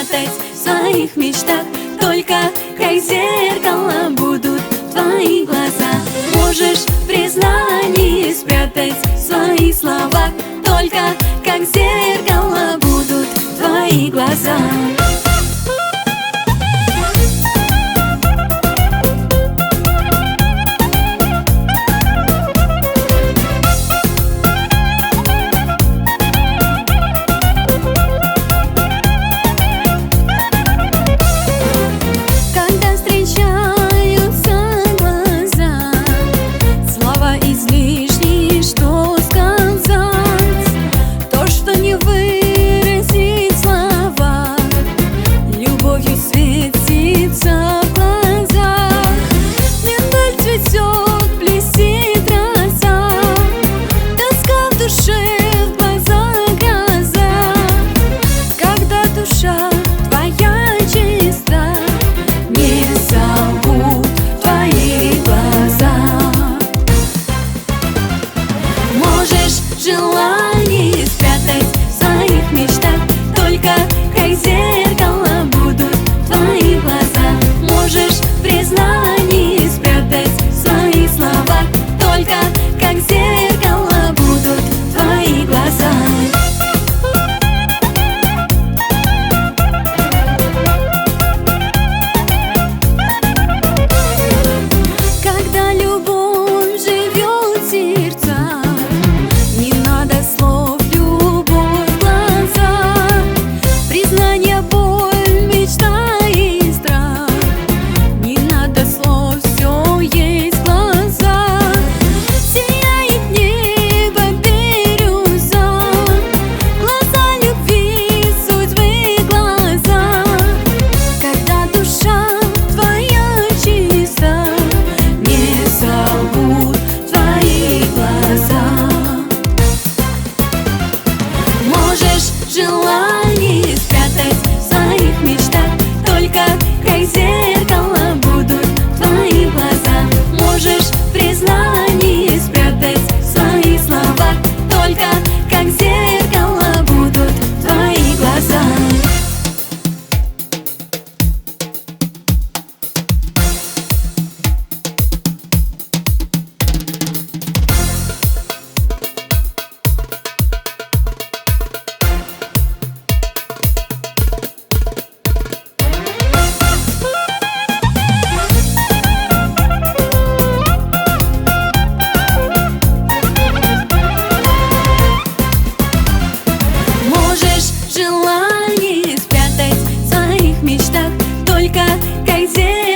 спрятать в своих мечтах. Только как зеркало будут твои глаза. Можешь признание спрятать в своих словах. Только как зеркало будут твои глаза. Желание спрятать в своих мечтах. Только как зеркало будут твои глаза. Можешь признание спрятать в своих словах. Только как зеркало будут твои глаза. Когда любовь живет в сердцах, не надо слов, любовь в глазах. Признание, боль, мечта и страх. Не надо слов, все есть в глазах. Сияет небо бирюза, глаза любви, судьбы глаза. Когда душа твоя чиста, не солгут твои глаза. Можешь желание спрятать в своих мечтах. Только как зеркало будут твои глаза. Можешь признание спрятать в своих словах. Только как зеркало будут твои глаза. Желание спрятать в своих мечтах. Только как зеркало